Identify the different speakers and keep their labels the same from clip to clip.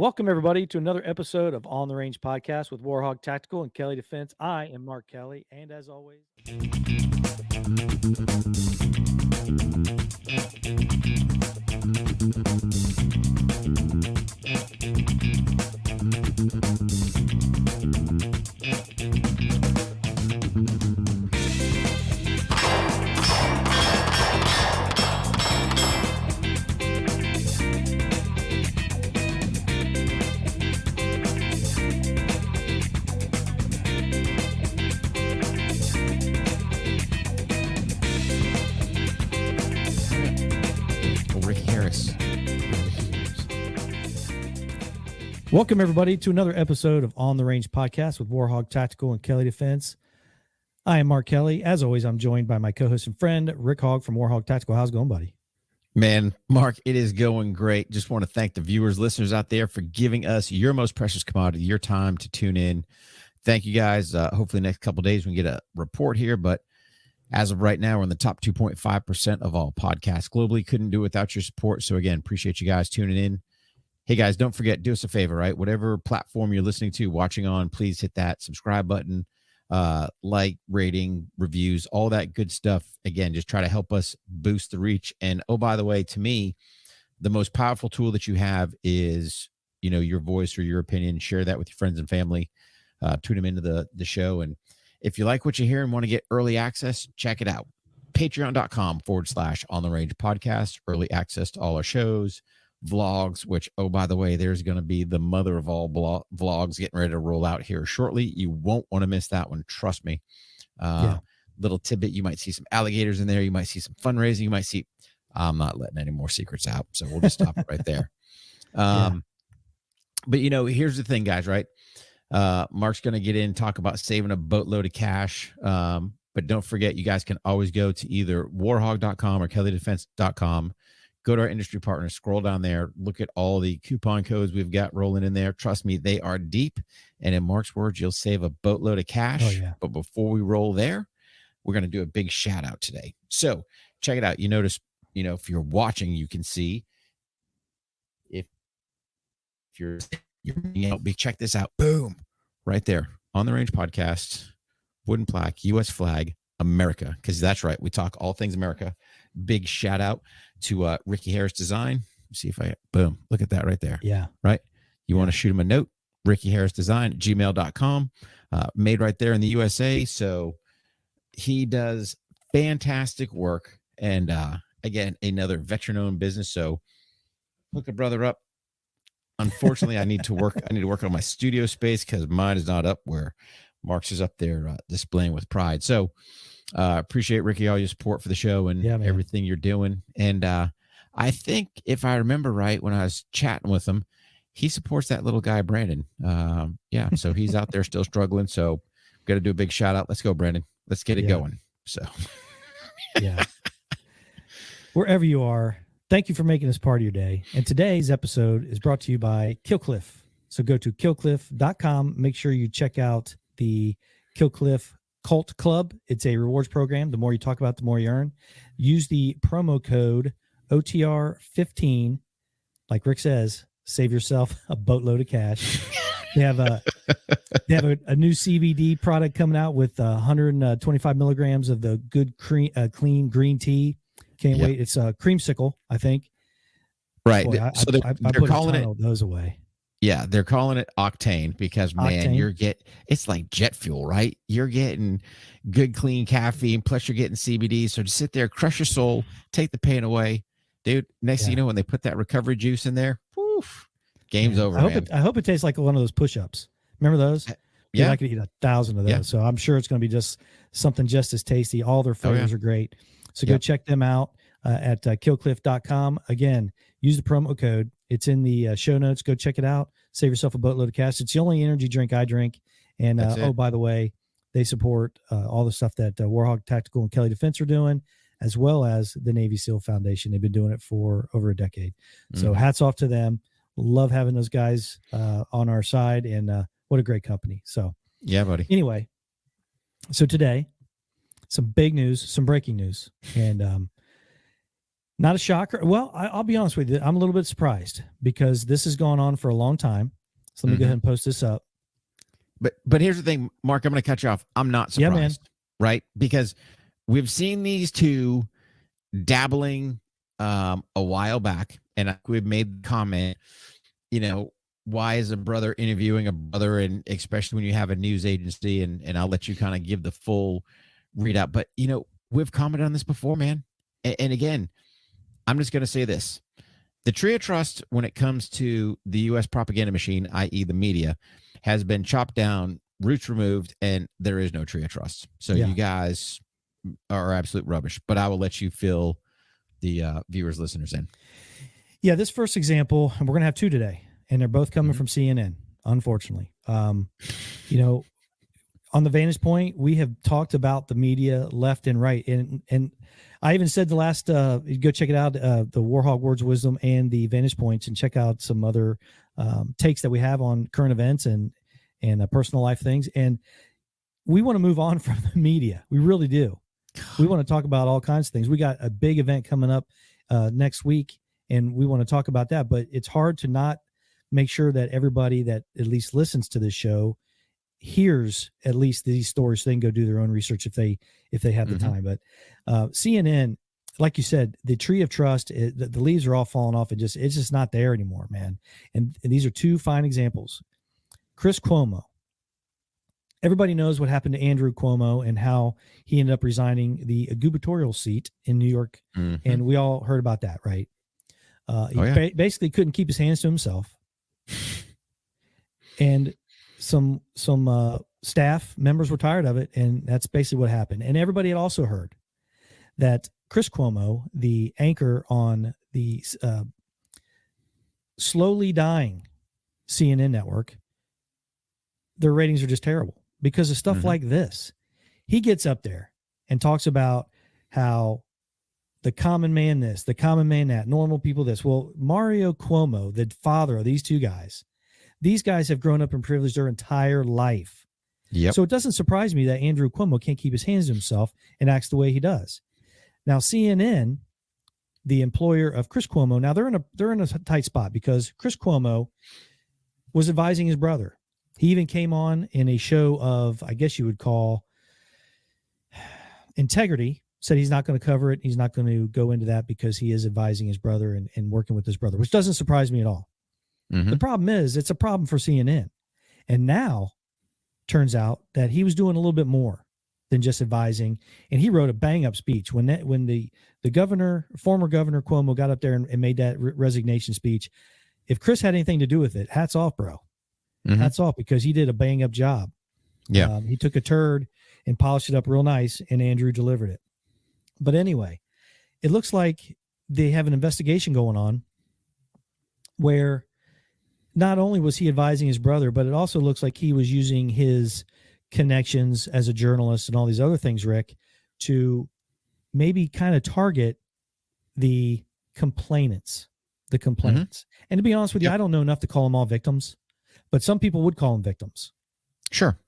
Speaker 1: Welcome, everybody, to another episode of On the Range Podcast with War HOGG Tactical and Kelley Defense. I am Mark Kelley, and as always, welcome, everybody, to another episode of On the Range Podcast with War HOGG Tactical and Kelley Defense. I am Mark Kelley. As always, I'm joined by my co-host and friend, Rick Hogg from War HOGG Tactical. How's it going, buddy?
Speaker 2: Man, Mark, it is going great. Just want to thank the viewers, listeners out there for giving us your most precious commodity, your time to tune in. Thank you, guys. Hopefully, the next couple of days we can get a report here. But as of right now, we're in the top 2.5% of all podcasts globally. Couldn't do it without your support. So, again, appreciate you guys tuning in. Hey, guys, don't forget, do us a favor, right? Whatever platform you're listening to, watching on, please hit that subscribe button, like, rating, reviews, all that good stuff. Again, just try to help us boost the reach. And, oh, by the way, to me, the most powerful tool that you have is, your voice or your opinion. Share that with your friends and family. Tune them into the show. And if you like what you hear and want to get early access, check it out. Patreon.com/On the Range Podcast. Early access to all our shows. Vlogs, which, oh, by the way, there's going to be the mother of all vlogs getting ready to roll out here shortly. You won't want to miss that one. Trust me. Little tidbit. You might see some alligators in there. You might see some fundraising. You might see, I'm not letting any more secrets out. So we'll just stop it right there. But here's the thing, guys, right? Mark's going to get in and talk about saving a boatload of cash. But don't forget, you guys can always go to either warhog.com or kelleydefense.com. Go to our industry partners, scroll down there, look at all the coupon codes we've got rolling in there. Trust me, they are deep. And in Mark's words, you'll save a boatload of cash.
Speaker 1: Oh, yeah.
Speaker 2: But before we roll there, we're going to do a big shout out today. So check it out. You notice, if you're watching, you can see if you're check this out. Boom. Right there on the Range Podcast, wooden plaque, U.S. flag, America. Because that's right. We talk all things America. Big shout out to Ricky Harris Design. See if boom, look at that right there.
Speaker 1: Yeah.
Speaker 2: Right. You want to shoot him a note, Ricky Harris Design at gmail.com, made right there in the USA. So he does fantastic work. And again, another veteran owned business. So hook a brother up. Unfortunately, I need to work on my studio space because mine is not up where Mark's is up there displaying with pride. So appreciate, Ricky, all your support for the show and everything you're doing. And I think if I remember right, when I was chatting with him, he supports that little guy, Brandon. So he's out there still struggling. So got to do a big shout out. Let's go, Brandon. Let's get it going. So
Speaker 1: wherever you are, thank you for making this part of your day. And today's episode is brought to you by Killcliff. So go to killcliff.com. Make sure you check out the Killcliff Cult Club. It's a rewards program. The more you talk about, the more you earn. Use the promo code OTR15. Like Rick says, save yourself a boatload of cash. They have a new CBD product coming out with 125 milligrams of the good clean green tea. Can't wait. It's a creamsicle, I think.
Speaker 2: Right.
Speaker 1: Boy,
Speaker 2: so
Speaker 1: I put calling it those away.
Speaker 2: Yeah, they're calling it Octane because, man, it's like jet fuel, right? You're getting good, clean caffeine, plus you're getting CBD. So just sit there, crush your soul, take the pain away. Dude, next thing you know, when they put that recovery juice in there, poof, game's over,
Speaker 1: I hope it tastes like one of those push-ups. Remember those?
Speaker 2: Yeah.
Speaker 1: I could eat 1,000 of those. Yeah. So I'm sure it's going to be just something just as tasty. All their flavors are great. So go check them out at killcliff.com. Again, use the promo code. It's in the show notes. Go check it out. Save yourself a boatload of cash. It's the only energy drink I drink. And, by the way, they support all the stuff that War HOGG Tactical and Kelley Defense are doing, as well as the Navy SEAL Foundation. They've been doing it for over a decade. So hats off to them. Love having those guys on our side. And what a great company. So,
Speaker 2: yeah, buddy.
Speaker 1: Anyway, so today, some big news, some breaking news. And Not a shocker. Well, I'll be honest with you. I'm a little bit surprised because this has gone on for a long time. So let me go ahead and post this up.
Speaker 2: But here's the thing, Mark, I'm going to cut you off. I'm not surprised,
Speaker 1: Yeah, man.
Speaker 2: right? Because we've seen these two dabbling a while back, and we've made the comment, why is a brother interviewing a brother, and especially when you have a news agency, and I'll let you kind of give the full readout. But, we've commented on this before, man. And again, I'm just going to say this. The tree of trust when it comes to the U.S. propaganda machine, i.e. the media, has been chopped down, roots removed, and there is no tree of trust. So you guys are absolute rubbish. But I will let you fill the viewers, listeners in.
Speaker 1: Yeah, this first example, and we're going to have two today, and they're both coming from CNN, unfortunately. On the Vantage Point, we have talked about the media left and right. And I even said the last, go check it out, the War HOGG Words of Wisdom and the Vantage Points, and check out some other takes that we have on current events and personal life things. And we want to move on from the media. We really do. We want to talk about all kinds of things. We got a big event coming up next week, and we want to talk about that. But it's hard to not make sure that everybody that at least listens to this show hears at least these stories, so they can go do their own research if they have the time. But CNN, like you said, the tree of trust, the leaves are all falling off. It's just not there anymore, man. And these are two fine examples. Chris Cuomo. Everybody knows what happened to Andrew Cuomo and how he ended up resigning the gubernatorial seat in New York. And we all heard about that, right? He basically couldn't keep his hands to himself. And some staff members were tired of it, and that's basically what happened. And everybody had also heard that Chris Cuomo, the anchor on the slowly dying CNN network, their ratings are just terrible because of stuff like this. He gets up there and talks about how the common man this, the common man that, normal people this. Well, Mario Cuomo, the father of these two guys, these guys have grown up in privilege their entire life. Yep. So it doesn't surprise me that Andrew Cuomo can't keep his hands to himself and acts the way he does. Now, CNN, the employer of Chris Cuomo, now they're in a tight spot because Chris Cuomo was advising his brother. He even came on in a show of, I guess you would call, integrity, said he's not going to cover it. He's not going to go into that because he is advising his brother and working with his brother, which doesn't surprise me at all. The problem is it's a problem for CNN. And now turns out that he was doing a little bit more than just advising. And he wrote a bang up speech when the governor, former Governor Cuomo, got up there and made that resignation speech. If Chris had anything to do with it, hats off, bro. Hats off, because he did a bang up job. Yeah. He took a turd and polished it up real nice, and Andrew delivered it. But anyway, it looks like they have an investigation going on where not only was he advising his brother, but it also looks like he was using his connections as a journalist and all these other things, Rick, to maybe kind of target the complainants. And to be honest with you, I don't know enough to call them all victims, but some people would call them victims.
Speaker 2: Sure.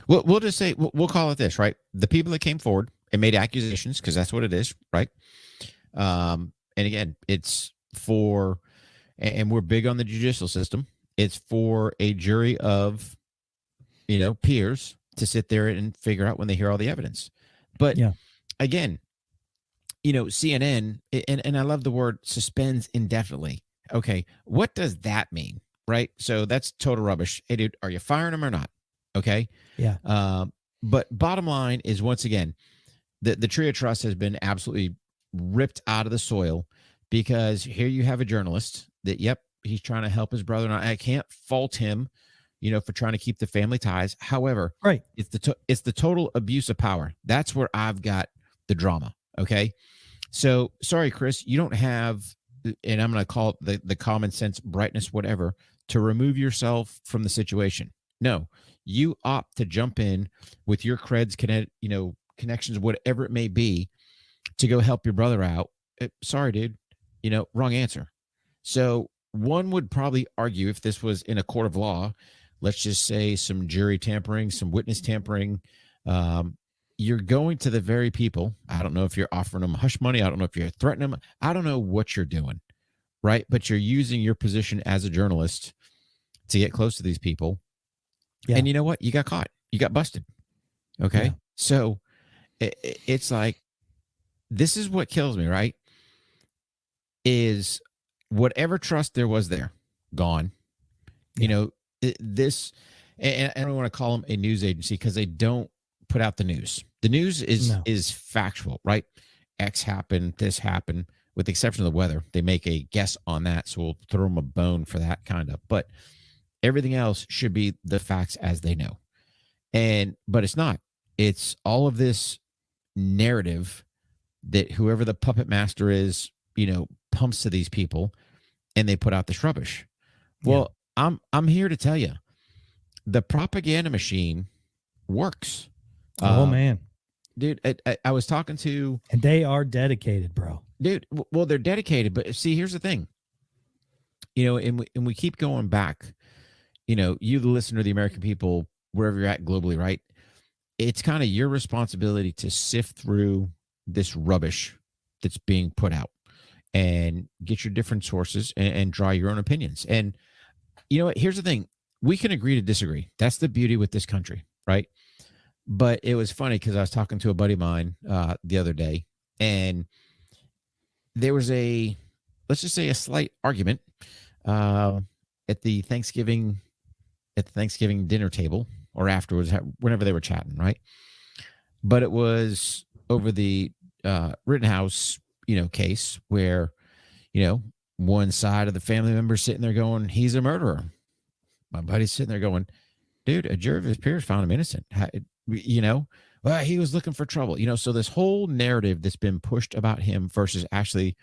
Speaker 2: We'll just say, we'll call it this, right? The people that came forward and made accusations, because that's what it is, right? And again, it's for, and we're big on the judicial system, it's for a jury of, peers to sit there and figure out when they hear all the evidence. But again, CNN, and I love the word suspends indefinitely. Okay, what does that mean, right? So that's total rubbish. Hey, dude, are you firing them or not? Okay.
Speaker 1: Yeah.
Speaker 2: But bottom line is, once again, the tree of trust has been absolutely ripped out of the soil, because here you have a journalist that, he's trying to help his brother. And I can't fault him, for trying to keep the family ties. However,
Speaker 1: right,
Speaker 2: it's the total abuse of power. That's where I've got the drama. Okay. So sorry, Chris, you don't have, and I'm going to call it the common sense, brightness, whatever, to remove yourself from the situation. No, you opt to jump in with your creds, connections, whatever it may be, to go help your brother out. Sorry, dude, wrong answer. So one would probably argue, if this was in a court of law, let's just say some jury tampering, some witness tampering, you're going to the very people. I don't know if you're offering them hush money. I don't know if you're threatening them. I don't know what you're doing, right? But you're using your position as a journalist to get close to these people.
Speaker 1: Yeah.
Speaker 2: And you know what? You got caught. You got busted. Okay.
Speaker 1: Yeah.
Speaker 2: So it's like, this is what kills me, right? Is whatever trust there was there, gone.
Speaker 1: Yeah.
Speaker 2: You know, this, and I don't want to call them a news agency because they don't put out the news. The news is factual, right? X happened, this happened, with the exception of the weather. They make a guess on that, so we'll throw them a bone for that kind of. But everything else should be the facts as they know. But it's not. It's all of this narrative that whoever the puppet master is, pumps to these people, and they put out this rubbish. Well, I'm here to tell you, the propaganda machine works.
Speaker 1: Oh man,
Speaker 2: dude, I was talking to,
Speaker 1: and they are dedicated, bro.
Speaker 2: Dude, well, they're dedicated, but see, here's the thing. And we keep going back. You, the listener, the American people, wherever you're at globally, right? It's kind of your responsibility to sift through this rubbish that's being put out and get your different sources and draw your own opinions. And you know what? Here's the thing. We can agree to disagree. That's the beauty with this country, right? But it was funny because I was talking to a buddy of mine the other day, and there was let's just say a slight argument at the Thanksgiving dinner table, or afterwards, whenever they were chatting, right? But it was over the Rittenhouse, case where, one side of the family member sitting there going, he's a murderer. My buddy's sitting there going, dude, a jury of his peers found him innocent. Well, he was looking for trouble. So this whole narrative that's been pushed about him versus actually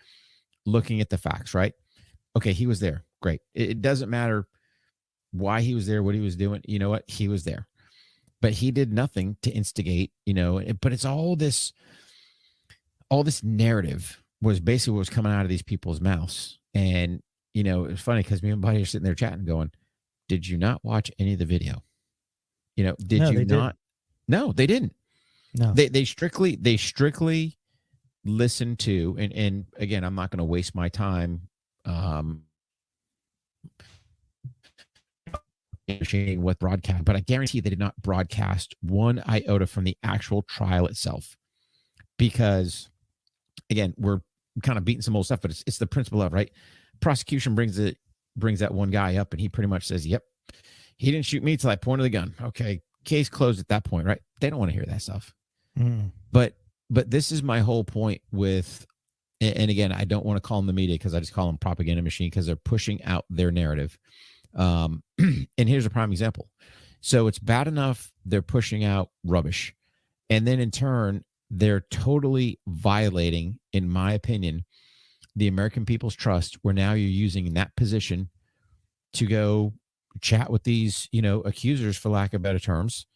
Speaker 2: looking at the facts, right? Okay, he was there. Great. It doesn't matter why he was there, what he was doing. You know what? He was there. But he did nothing to instigate, but it's all this narrative was basically what was coming out of these people's mouths. And, it was funny because me and Buddy are sitting there chatting going, did you not watch any of the video? Did you not? No, they didn't.
Speaker 1: No,
Speaker 2: they strictly listened to, and again, I'm not going to waste my time with broadcast, but I guarantee they did not broadcast one iota from the actual trial itself, because again, we're kind of beating some old stuff, but it's the principle of, right? Prosecution brings that one guy up, and he pretty much says, yep, he didn't shoot me till I pointed the gun. Okay, case closed at that point, right? They don't want to hear that stuff. But this is my whole point with, and again, I don't want to call them the media because I just call them propaganda machine, because they're pushing out their narrative. And here's a prime example. So it's bad enough they're pushing out rubbish, and then in turn, they're totally violating, in my opinion, the American people's trust, where now you're using that position to go chat with these, accusers, for lack of better terms,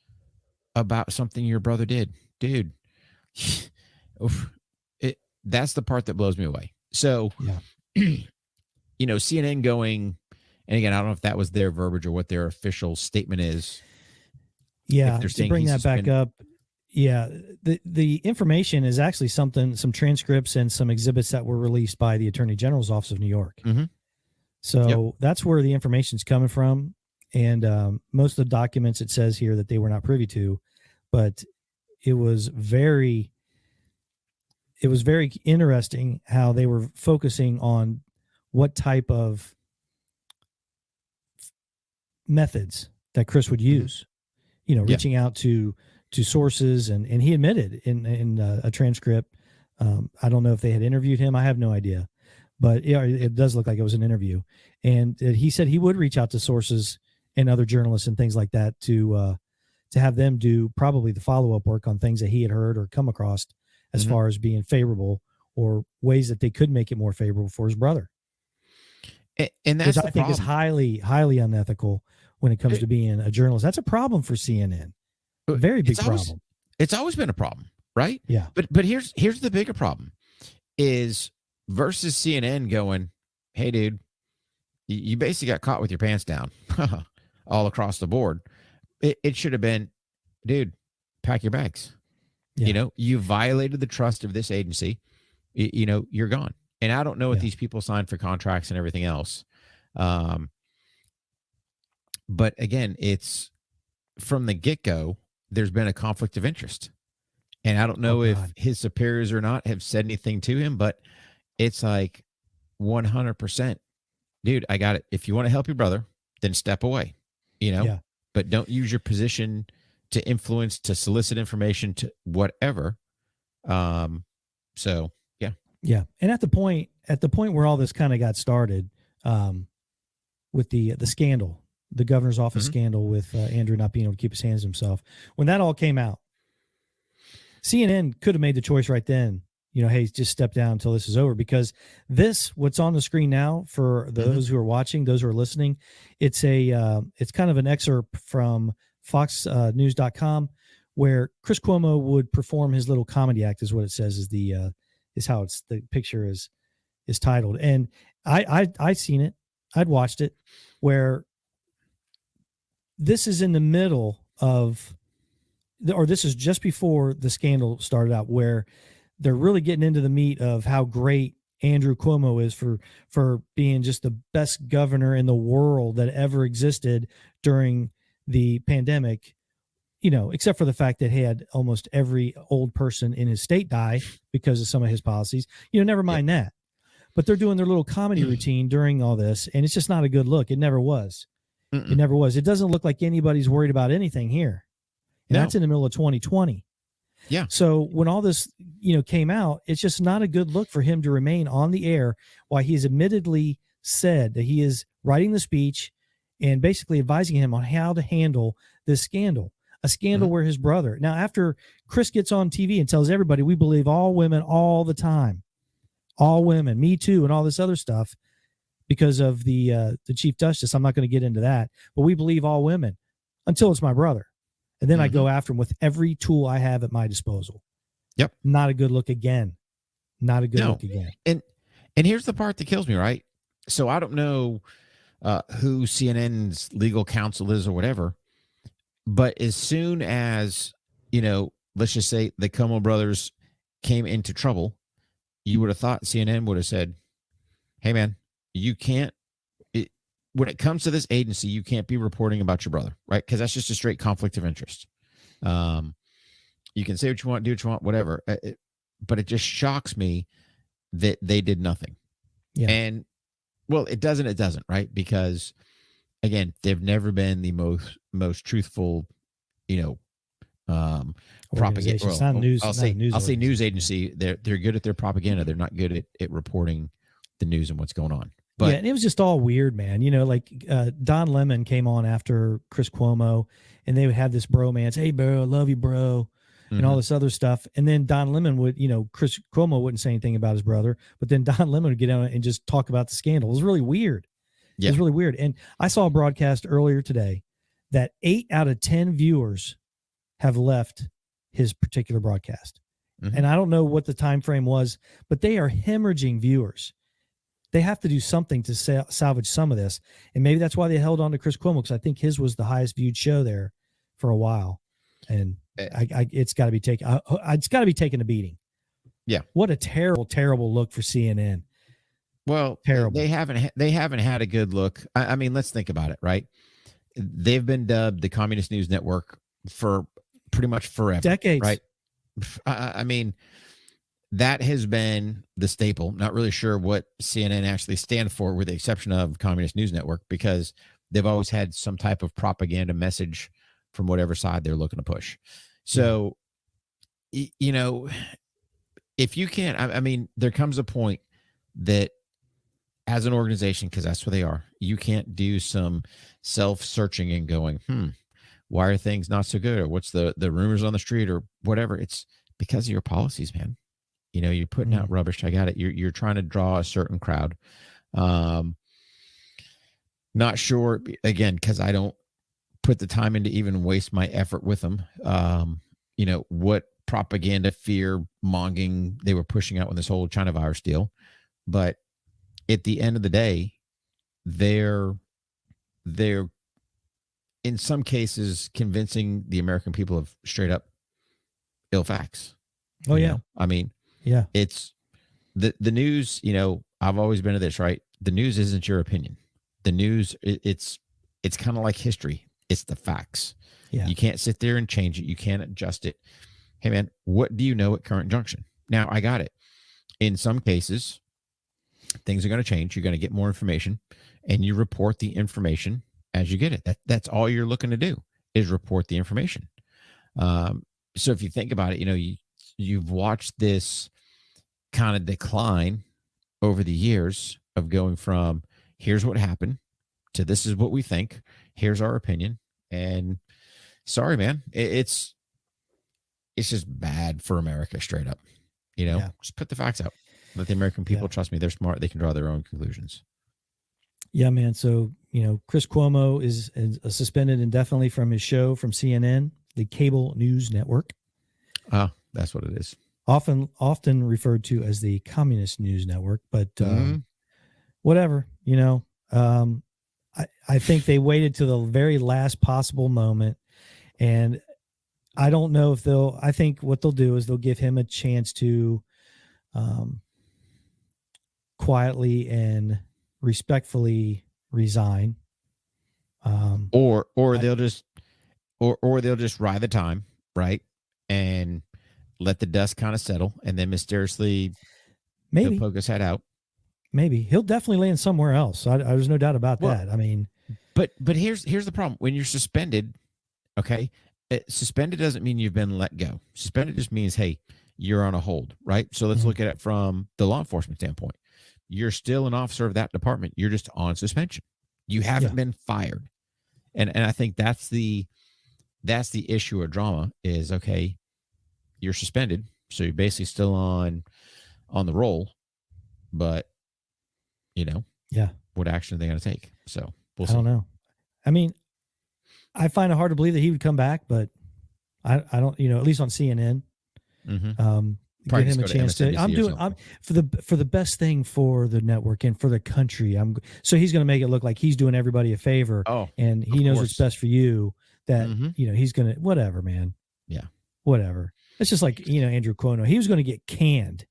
Speaker 2: about something your brother did. Dude, that's the part that blows me away. So, CNN going, and again, I don't know if that was their verbiage or what their official statement is.
Speaker 1: Yeah, to bring that back up. Yeah, the information is actually some transcripts and some exhibits that were released by the Attorney General's Office of New York. Mm-hmm. So that's where the information's coming from. And most of the documents, it says here that they were not privy to, but it was very interesting how they were focusing on what type of methods that Chris would use, reaching out to sources. And he admitted in a transcript. I don't know if they had interviewed him. I have no idea, but it does look like it was an interview. And he said he would reach out to sources and other journalists and things like that to have them do probably the follow-up work on things that he had heard or come across as far as being favorable or ways that they could make it more favorable for his brother.
Speaker 2: And that's,
Speaker 1: which I think is highly, highly unethical when it comes to being a journalist. That's a problem for CNN. A very big problem.
Speaker 2: It's always been a problem, right?
Speaker 1: Yeah.
Speaker 2: But here's the bigger problem is versus CNN going, hey, dude, you basically got caught with your pants down all across the board. It should have been, dude, pack your bags. You know, you violated the trust of this agency. You know, you're gone. And I don't know what these people signed for contracts and everything else. But again, it's from the get-go, there's been a conflict of interest. And I don't know if his superiors or not have said anything to him, but it's like 100%. Dude, I got it. If you want to help your brother, then step away, you know, but don't use your position to influence, to solicit information, to whatever. So yeah.
Speaker 1: Yeah. And at the point where all this kind of got started, with the scandal, the governor's office scandal with Andrew not being able to keep his hands to himself, when that all came out, CNN could have made the choice right then, you know, hey, just step down until this is over, because what's on the screen now for those who are watching, those who are listening, it's kind of an excerpt from foxnews.com where Chris Cuomo would perform his little comedy act, is what it says, is how the picture is titled. And I seen it. I'd watched it, where this is in the middle of, or this is just before the scandal started out, where they're really getting into the meat of how great Andrew Cuomo is for being just the best governor in the world that ever existed during the pandemic, you know, except for the fact that he had almost every old person in his state die because of some of his policies. You know, never mind that. But they're doing their little comedy routine during all this, and it's just not a good look. It never was. It never was. It doesn't look like anybody's worried about anything here. And that's in the middle of 2020.
Speaker 2: Yeah.
Speaker 1: So when all this, you know, came out, it's just not a good look for him to remain on the air while he's admittedly said that he is writing the speech and basically advising him on how to handle this scandal, a scandal where his brother. Now, after Chris gets on TV and tells everybody, we believe all women all the time, all women, me too, and all this other stuff, because of the Chief Justice. I'm not going to get into that, but we believe all women until it's my brother. And then I go after him with every tool I have at my disposal.
Speaker 2: Yep.
Speaker 1: Not a good look again. Not a good look again.
Speaker 2: And here's the part that kills me, right? So I don't know who CNN's legal counsel is or whatever, but as soon as, you know, let's just say the Cuomo brothers came into trouble, you would have thought CNN would have said, hey, man, you can't, when it comes to this agency, you can't be reporting about your brother, right? Because that's just a straight conflict of interest. You can say what you want, do what you want, whatever. But it just shocks me that they did nothing.
Speaker 1: Yeah.
Speaker 2: And, well, it doesn't, right? Because, again, they've never been the most truthful, you know, propaganda. Well, I'll say news agency. They're good at their propaganda. They're not good at reporting the news and what's going on. But
Speaker 1: yeah, and it was just all weird, man. You know, like Don Lemon came on after Chris Cuomo, and they would have this bromance. Hey, bro, I love you, bro, and all this other stuff. And then Don Lemon would, you know, Chris Cuomo wouldn't say anything about his brother, but then Don Lemon would get on and just talk about the scandal. It was really weird. Yeah. It was really weird. And I saw a broadcast earlier today that 8 out of 10 viewers have left his particular broadcast. And I don't know what the time frame was, but they are hemorrhaging viewers. They have to do something to salvage some of this. And maybe that's why they held on to Chris Cuomo, because I think his was the highest viewed show there for a while. And it's got to be taken. It's got to be taking a beating.
Speaker 2: Yeah.
Speaker 1: What a terrible, terrible look for CNN.
Speaker 2: Well,
Speaker 1: terrible.
Speaker 2: They haven't had a good look. I mean, let's think about it, right? They've been dubbed the Communist News Network for pretty much forever.
Speaker 1: Decades.
Speaker 2: Right? I mean, that has been the staple. Not really sure what CNN actually stand for, with the exception of Communist News Network, because they've always had some type of propaganda message from whatever side they're looking to push. So, you know, if you can't, I mean, there comes a point that as an organization, because that's what they are, you can't do some self-searching and going, why are things not so good? Or what's the rumors on the street or whatever? It's because of your policies, man. You know, you're putting out rubbish. I got it. You're trying to draw a certain crowd. Not sure, again, because I don't put the time in to even waste my effort with them. You know, what propaganda, fear mongering they were pushing out with this whole China virus deal. But at the end of the day, they're in some cases convincing the American people of straight up ill facts.
Speaker 1: Oh,
Speaker 2: You
Speaker 1: yeah.
Speaker 2: know? I mean,
Speaker 1: Yeah.
Speaker 2: it's the news, I've always been to this, right? The news isn't your opinion. The news, it's kind of like history. It's the facts.
Speaker 1: Yeah.
Speaker 2: You can't sit there and change it. You can't adjust it. Hey, man, what do you know at current junction? Now, I got it. In some cases, things are going to change. You're going to get more information, and you report the information as you get it. That's all you're looking to do is report the information. So if you think about it, you've watched this kind of decline over the years of going from here's what happened to this is what we think. Here's our opinion. And sorry, man, it's just bad for America straight up.
Speaker 1: Yeah.
Speaker 2: Just put the facts out. Let the American people trust me. They're smart. They can draw their own conclusions.
Speaker 1: Yeah, man. So, Chris Cuomo is suspended indefinitely from his show from CNN, the cable news network.
Speaker 2: That's what it is.
Speaker 1: Often referred to as the communist news network, but whatever, I think they waited to the very last possible moment, and I don't know if I think what they'll do is they'll give him a chance to quietly and respectfully resign.
Speaker 2: Or they'll just ride the time, right? And let the dust kind of settle, and then mysteriously
Speaker 1: maybe
Speaker 2: he'll poke his head out.
Speaker 1: Maybe he'll definitely land somewhere else. There's no doubt about that. I mean,
Speaker 2: but here's the problem: when you're suspended, okay, suspended doesn't mean you've been let go. Suspended just means, hey, you're on a hold, right? So let's look at it from the law enforcement standpoint. You're still an officer of that department. You're just on suspension. You haven't been fired, and I think that's the issue or drama is, okay, you're suspended, so you're basically still on the roll, but what action are they going to take? So we'll see.
Speaker 1: I don't know. I mean, I find it hard to believe that he would come back, but I don't, at least on CNN, give him a chance to. I'm for the best thing for the network and for the country. So he's going to make it look like he's doing everybody a favor.
Speaker 2: Oh,
Speaker 1: and he knows what's best for you. That he's going to whatever, man.
Speaker 2: Yeah,
Speaker 1: whatever. It's just like Andrew Cuomo. He was going to get canned.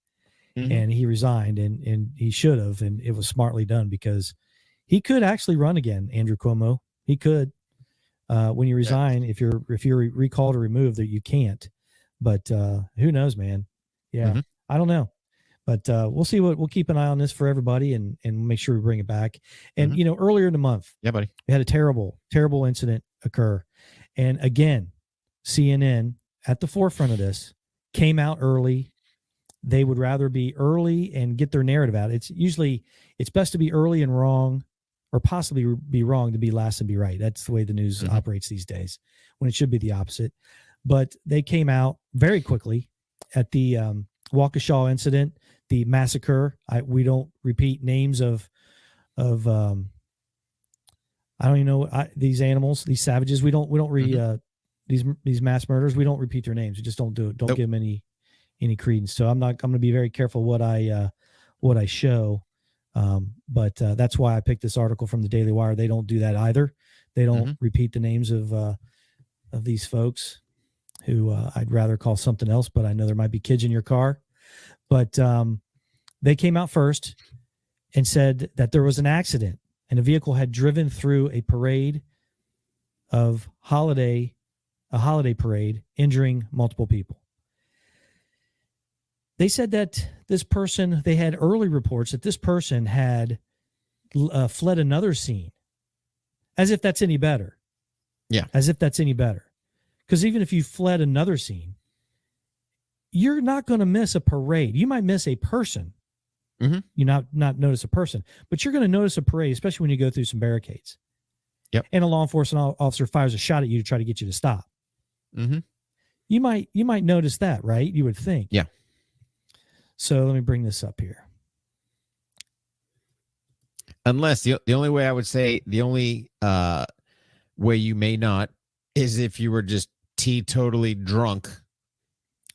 Speaker 1: And he resigned, and he should have, and it was smartly done because he could actually run again. Andrew Cuomo, he could. When you resign, if you're recalled or removed, that you can't. But who knows, man? Yeah, I don't know. But we'll see. We'll keep an eye on this for everybody, and make sure we bring it back. And earlier in the month,
Speaker 2: buddy,
Speaker 1: we had a terrible incident occur, and again, CNN at the forefront of this came out early. They would rather be early and get their narrative out. It's best to be early and wrong, or possibly be wrong to be last and be right. That's the way the news operates these days, when it should be the opposite. But they came out very quickly at the Waukesha incident, the massacre. We don't repeat names of I don't even know these animals, these savages. We don't these mass murders. We don't repeat their names. We just don't do it. Don't give them any credence. So I'm going to be very careful what I show. But that's why I picked this article from the Daily Wire. They don't do that either. They don't repeat the names of these folks who I'd rather call something else, but I know there might be kids in your car. But they came out first and said that there was an accident and a vehicle had driven through a parade of a holiday parade, injuring multiple people. They said that they had early reports that this person had fled another scene, as if that's any better.
Speaker 2: Yeah.
Speaker 1: As if that's any better. Because even if you fled another scene, you're not going to miss a parade. You might miss a person. You not notice a person, but you're going to notice a parade, especially when you go through some barricades.
Speaker 2: Yep.
Speaker 1: And a law enforcement officer fires a shot at you to try to get you to stop. You might notice that, right? You would think.
Speaker 2: Yeah.
Speaker 1: So let me bring this up here.
Speaker 2: Unless the only way I would say, the only way you may not is if you were just teetotally drunk.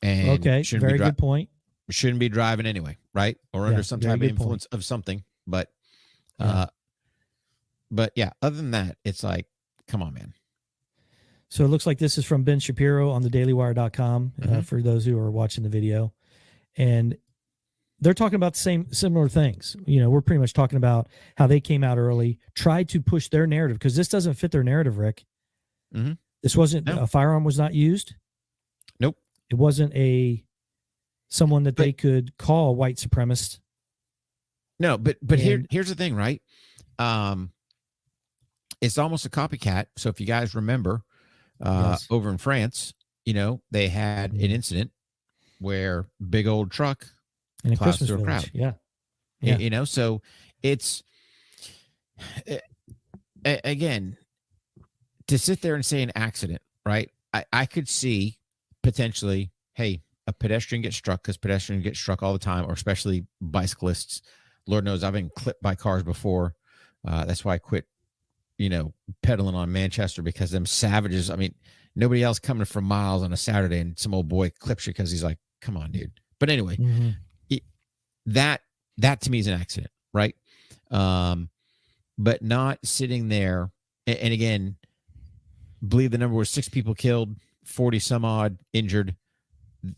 Speaker 2: And
Speaker 1: very good point.
Speaker 2: Shouldn't be driving anyway, right? Or under some type of influence of something. But yeah, other than that, it's like, come on, man.
Speaker 1: So it looks like this is from Ben Shapiro on the dailywire.com for those who are watching the video. And they're talking about the similar things. You know, we're pretty much talking about how they came out early, tried to push their narrative, because this doesn't fit their narrative, Rick.
Speaker 2: Mm-hmm.
Speaker 1: This wasn't, a firearm was not used.
Speaker 2: Nope.
Speaker 1: It wasn't someone that they could call a white supremacist.
Speaker 2: No, but here's the thing, right? It's almost a copycat. So if you guys remember, over in France, you know, they had an incident where big old truck
Speaker 1: in a
Speaker 2: plows
Speaker 1: Christmas
Speaker 2: through a
Speaker 1: village.
Speaker 2: crowd. Yeah. You know, so it's again, to sit there and say an accident, right? I could see potentially, hey, a pedestrian gets struck, because pedestrians get struck all the time, or especially bicyclists. Lord knows I've been clipped by cars before. That's why I quit, you know, pedaling on Manchester, because them savages, I mean, nobody else coming from miles on a Saturday and some old boy clips you because he's like, come on, dude. But anyway, that to me is an accident, right? But not sitting there. And again, believe the number was 6 people killed, 40 some odd injured.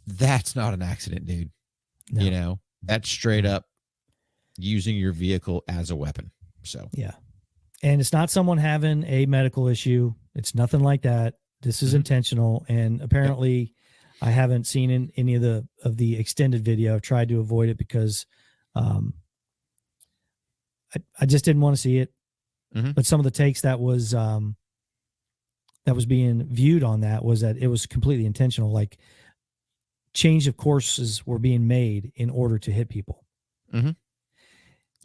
Speaker 2: That's not an accident, dude. No. You know, that's straight up using your vehicle as a weapon. So,
Speaker 1: yeah. And it's not someone having a medical issue. It's nothing like that. This is intentional. And apparently I haven't seen in any of the extended video. I've tried to avoid it because I just didn't want to see it. But some of the takes that was being viewed on that was that it was completely intentional. Like, change of courses were being made in order to hit people.
Speaker 2: Yeah.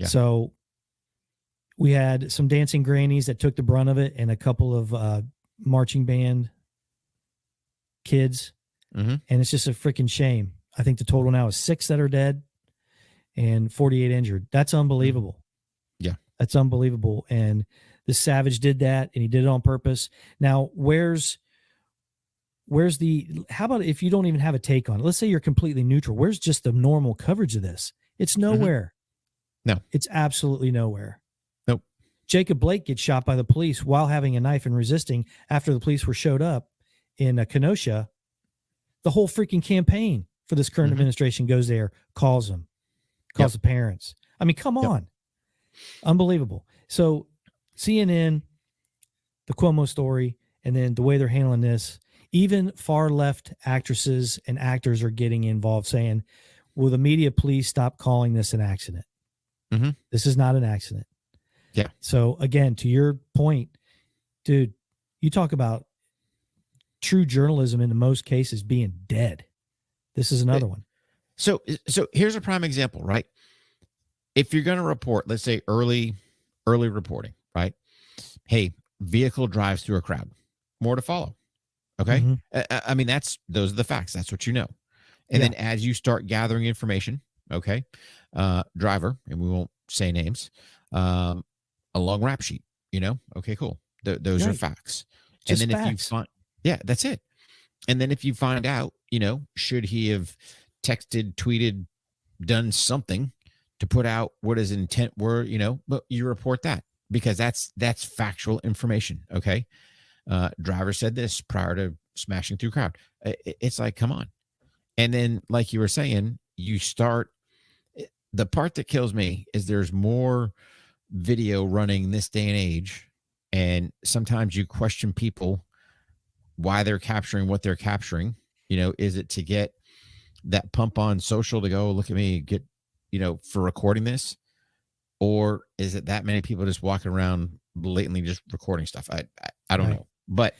Speaker 1: So we had some dancing grannies that took the brunt of it, and a couple of marching band kids. And it's just a freaking shame. I think the total now is 6 that are dead and 48 injured. That's unbelievable.
Speaker 2: Yeah.
Speaker 1: That's unbelievable. And the savage did that, and he did it on purpose. Now, how about if you don't even have a take on it? Let's say you're completely neutral. Where's just the normal coverage of this? It's nowhere.
Speaker 2: No.
Speaker 1: It's absolutely nowhere.
Speaker 2: Nope.
Speaker 1: Jacob Blake gets shot by the police while having a knife and resisting after the police showed up in Kenosha. The whole freaking campaign for this current administration goes there, calls the parents. I mean, come on. Unbelievable. So CNN, the Cuomo story, and then the way they're handling this, even far left actresses and actors are getting involved, saying, will the media please stop calling this an accident? This is not an accident.
Speaker 2: Yeah. So
Speaker 1: again, to your point, dude, you talk about true journalism in most cases being dead. This is another one.
Speaker 2: So here's a prime example, right? If you're going to report, let's say early reporting, right? Hey, vehicle drives through a crowd. More to follow. Okay. I mean, those are the facts. That's what you know. And then as you start gathering information, okay, driver, and we won't say names, a long rap sheet, you know? Okay, cool. Those are facts.
Speaker 1: Just
Speaker 2: and then
Speaker 1: facts.
Speaker 2: if you find, that's it. And then if you find out, you know, should he have texted, tweeted, done something to put out what his intent were, you know, but you report that, because that's factual information. Okay. Driver said this prior to smashing through crowd. It's like, come on. And then, like you were saying, you start, the part that kills me is there's more video running this day and age. And sometimes you question people why they're capturing what they're capturing. You know, is it to get that pump on social to go, look at me, get, you know, for recording this? Or is it that many people just walking around blatantly just recording stuff? I don't know. But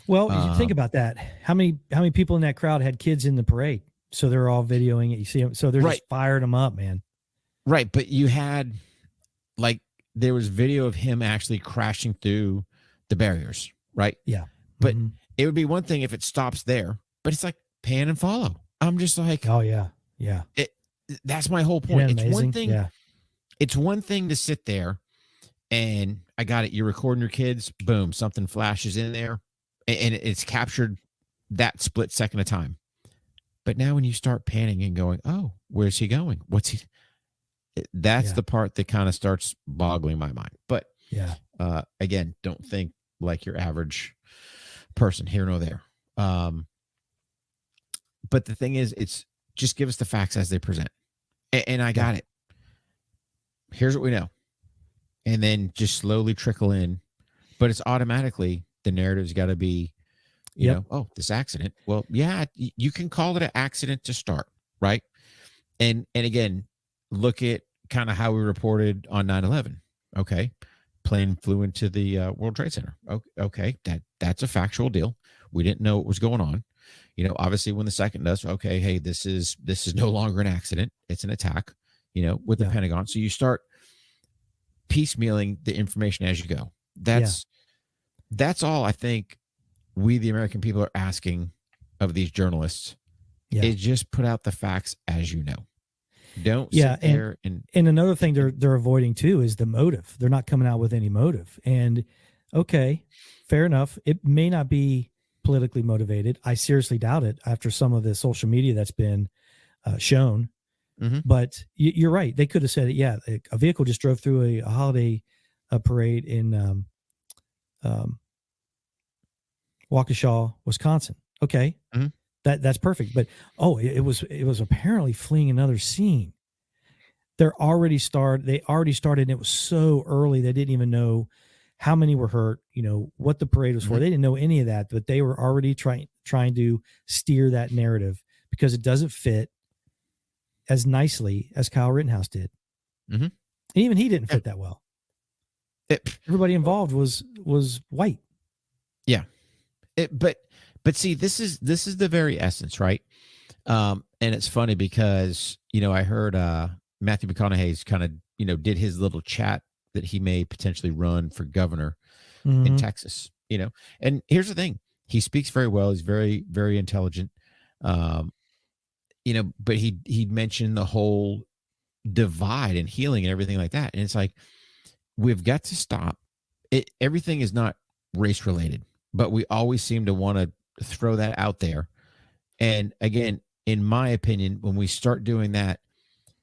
Speaker 1: well, you think about that. How many people in that crowd had kids in the parade? So they're all videoing it. You see them. So they're just firing them up, man.
Speaker 2: Right. But you had, like, there was video of him actually crashing through the barriers. Right.
Speaker 1: Yeah.
Speaker 2: But it would be one thing if it stops there, but it's like pan and follow. I'm just like,
Speaker 1: oh yeah. Yeah.
Speaker 2: That's my whole point.
Speaker 1: It's one thing. Yeah.
Speaker 2: It's one thing to sit there and I got it. You're recording your kids. Boom. Something flashes in there and it's captured that split second of time. But now when you start panning and going, oh, where's he going? What's he? That's the part that kind of starts boggling my mind. But again, don't think like your average person here nor there. But the thing is, it's just give us the facts as they present. And I got it. Here's what we know. And then just slowly trickle in. But it's automatically, the narrative's got to be, you know, oh, this accident. Well, yeah, you can call it an accident to start, right? And again, look at kind of how we reported on 9/11. Okay. Plane flew into the World Trade Center. Okay. That's a factual deal. We didn't know what was going on. You know, obviously when the second does, okay, hey, this is no longer an accident. It's an attack, you know, with the Pentagon. So you start piecemealing the information as you go. That's all I think we, the American people, are asking of these journalists is just put out the facts as you know. Don't sit there and
Speaker 1: another thing they're avoiding too is the motive. They're not coming out with any motive. And okay, fair enough. It may not be politically motivated. I seriously doubt it after some of the social media that's been shown.
Speaker 2: Mm-hmm.
Speaker 1: But you're right. They could have said it. Yeah, a vehicle just drove through a holiday parade in Waukesha, Wisconsin. Okay, that's perfect. But it was apparently fleeing another scene. They already started, and it was so early they didn't even know how many were hurt. You know what the parade was for. They didn't know any of that, but they were already trying to steer that narrative because it doesn't fit as nicely as Kyle Rittenhouse did.
Speaker 2: Mm-hmm.
Speaker 1: And even he didn't fit that well. Everybody involved was white.
Speaker 2: Yeah. But see, this is the very essence, right? And it's funny because, you know, I heard Matthew McConaughey's kind of, you know, did his little chat that he may potentially run for governor in Texas, you know. And here's the thing. He speaks very well. He's very, very intelligent. You know, but he mentioned the whole divide and healing and everything like that. And it's like, we've got to stop. Everything is not race related, but we always seem to want to throw that out there. And again, in my opinion, when we start doing that,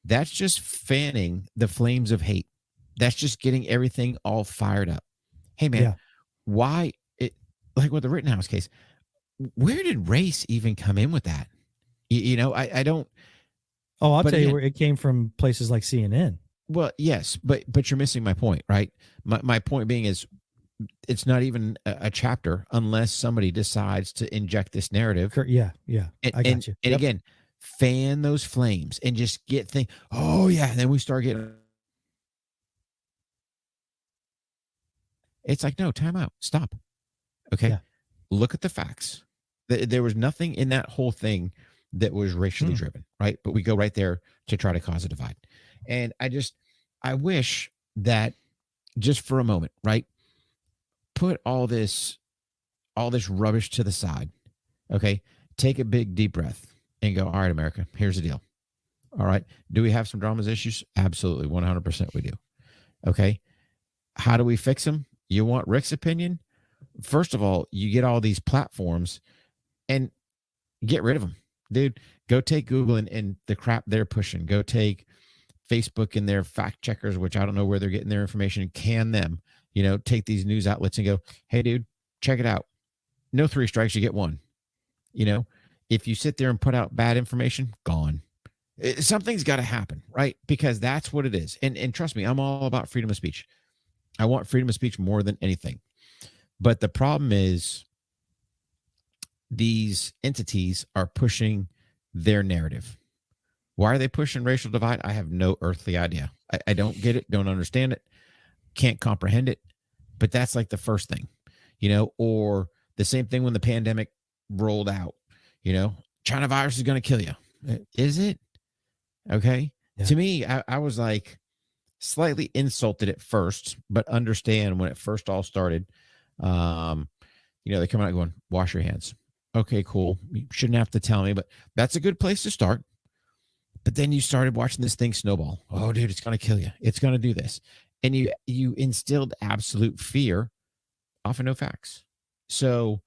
Speaker 2: that's just fanning the flames of hate. That's just getting everything all fired up. Hey man, why like with the Rittenhouse case, where did race even come in with that? You know, I don't.
Speaker 1: Oh, I'll tell you where it came from. Places like CNN.
Speaker 2: Well, yes, but you're missing my point, right? My point being is, it's not even a chapter unless somebody decides to inject this narrative.
Speaker 1: Yeah, I got you.
Speaker 2: And again, fan those flames and just get things. Oh yeah, and then we start getting. It's like, no, time out, stop. Okay, look at the facts. There was nothing in that whole thing that was racially driven, right? But we go right there to try to cause a divide. And I wish that just for a moment, right? Put all this rubbish to the side. Okay. Take a big deep breath and go, all right, America, here's the deal. All right. Do we have some dramas issues? Absolutely. 100% we do. Okay. How do we fix them? You want Rick's opinion? First of all, you get all these platforms and get rid of them. Dude, go take Google and the crap they're pushing. Go take Facebook and their fact checkers, which I don't know where they're getting their information, and can them. You know, take these news outlets and go, hey, dude, check it out. No 3 strikes, you get 1. You know, if you sit there and put out bad information, gone. Something's got to happen, right? Because that's what it is. And trust me, I'm all about freedom of speech. I want freedom of speech more than anything. But the problem is these entities are pushing their narrative. Why are they pushing racial divide? I have no earthly idea. I don't get it, don't understand it, can't comprehend it. But that's like the first thing, you know, or the same thing when the pandemic rolled out, you know, China virus is going to kill you. Is it? Okay. Yeah. To me, I was like slightly insulted at first, but understand when it first all started, you know, they come out going, wash your hands. Okay, cool. You shouldn't have to tell me, but that's a good place to start. But then you started watching this thing snowball. Oh, dude, it's going to kill you. It's going to do this. And you instilled absolute fear off of no facts. So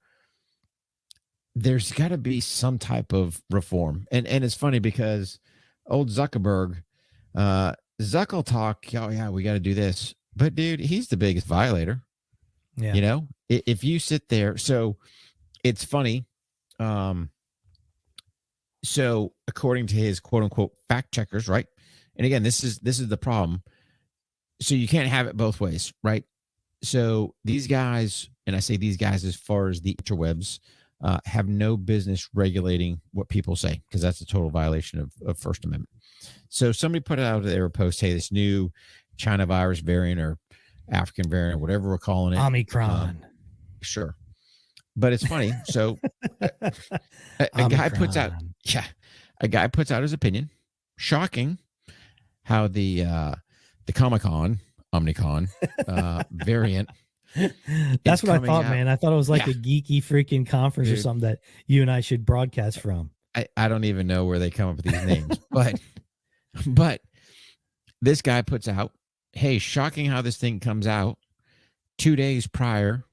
Speaker 2: there's got to be some type of reform. And it's funny because old Zuckerberg, Zuck will talk, oh, yeah, we got to do this. But, dude, he's the biggest violator. Yeah. You know, if you sit there. So it's funny. So according to his quote unquote fact checkers, right? And again, this is the problem. So you can't have it both ways, right? So these guys, and I say these guys as far as the interwebs, have no business regulating what people say, because that's a total violation of First Amendment. So somebody put out their post, hey, this new China virus variant or African variant or whatever we're calling it.
Speaker 1: Omicron.
Speaker 2: Sure. But it's funny. So a guy puts out, a guy puts out his opinion. Shocking how the Comic-Con, Omnicon variant.
Speaker 1: That's what I thought, man. I thought it was like a geeky freaking conference, dude, or something that you and I should broadcast from.
Speaker 2: I don't even know where they come up with these names, but this guy puts out, hey, shocking how this thing comes out 2 days prior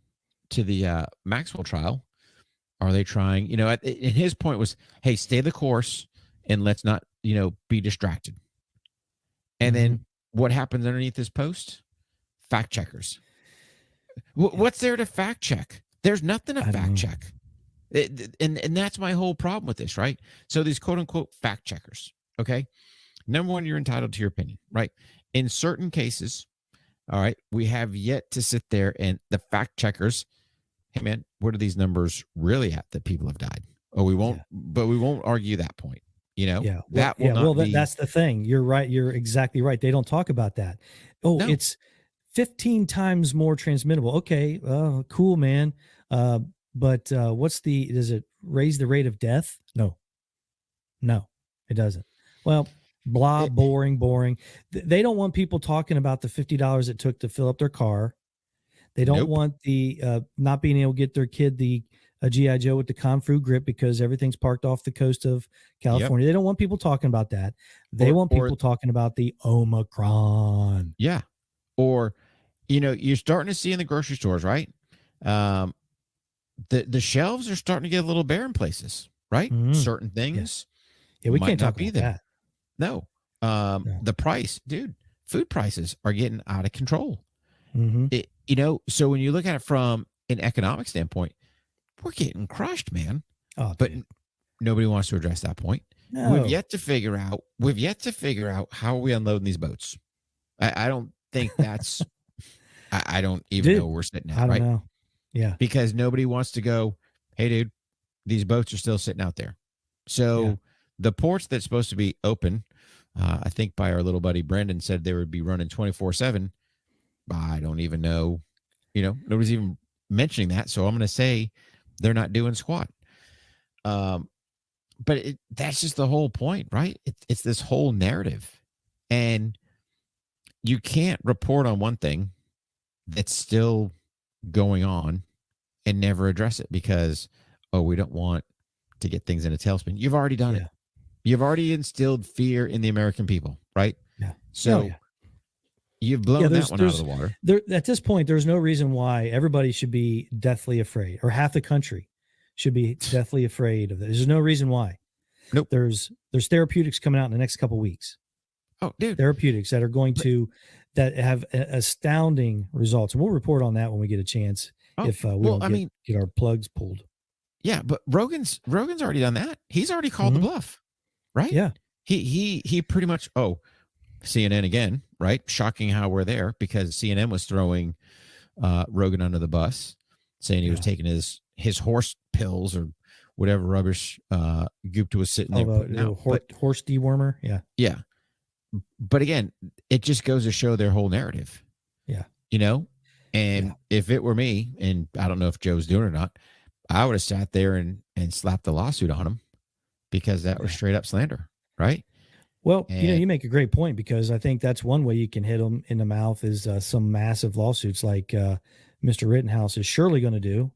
Speaker 2: to the Maxwell trial. Are they trying, and his point was, hey, stay the course and let's not, be distracted. And then what happens underneath this post? Fact checkers. What's there to fact check? There's nothing to fact check. And that's my whole problem with this, right? So these quote unquote fact checkers, okay? Number one, you're entitled to your opinion, right? In certain cases, all right, we have yet to sit there and the fact checkers, hey man, what are these numbers really at that people have died? Oh, we won't, but we won't argue that point. That will not be.
Speaker 1: That's the thing. You're right. You're exactly right. They don't talk about that. Oh, no. It's 15 times more transmittable. Okay. Cool, man. But does it raise the rate of death? No, it doesn't. Well, boring. They don't want people talking about the $50 it took to fill up their car. They don't want the not being able to get their kid a G.I. Joe with the Confru grip because everything's parked off the coast of California. They don't want people talking about that. They want people talking about the Omicron.
Speaker 2: Yeah. Or, you're starting to see in the grocery stores, right? The shelves are starting to get a little bare in places, right? Certain things.
Speaker 1: Yeah, we can't talk about that.
Speaker 2: No. The price, dude, food prices are getting out of control. So when you look at it from an economic standpoint, we're getting crushed, man. But nobody wants to address that point. No. We've yet to figure out how are we unloading these boats. I don't think that's. I don't even know where we're sitting at, right?
Speaker 1: Know. Yeah,
Speaker 2: because nobody wants to go, hey, dude, these boats are still sitting out there. So the ports that's supposed to be open, I think by our little buddy Brendan said they would be running 24/7. I don't even know. Nobody's even mentioning that. So I'm going to say they're not doing squat. But that's just the whole point, right? It's this whole narrative. And you can't report on one thing that's still going on and never address it because, we don't want to get things in a tailspin. You've already done it. You've already instilled fear in the American people, right?
Speaker 1: Yeah.
Speaker 2: So you've blown that one out of the water.
Speaker 1: At this point, there's no reason why everybody should be deathly afraid, or half the country should be deathly afraid of this. There's no reason why.
Speaker 2: Nope.
Speaker 1: There's therapeutics coming out in the next couple of weeks.
Speaker 2: Oh, dude.
Speaker 1: Therapeutics that are going to that have astounding results. And we'll report on that when we get a chance. If we get our plugs pulled.
Speaker 2: Yeah, but Rogan's already done that. He's already called the bluff, right?
Speaker 1: Yeah.
Speaker 2: He pretty much CNN again, right? Shocking how we're there because CNN was throwing Rogan under the bus, saying he was taking his horse pills or whatever rubbish Gupta was sitting there putting out.
Speaker 1: Horse dewormer. Yeah.
Speaker 2: Yeah. But again, it just goes to show their whole narrative.
Speaker 1: Yeah.
Speaker 2: And if it were me, and I don't know if Joe's doing it or not, I would have sat there and slapped the lawsuit on him because that was straight up slander, right?
Speaker 1: Well, you make a great point because I think that's one way you can hit them in the mouth is some massive lawsuits like Mr. Rittenhouse is surely going to do.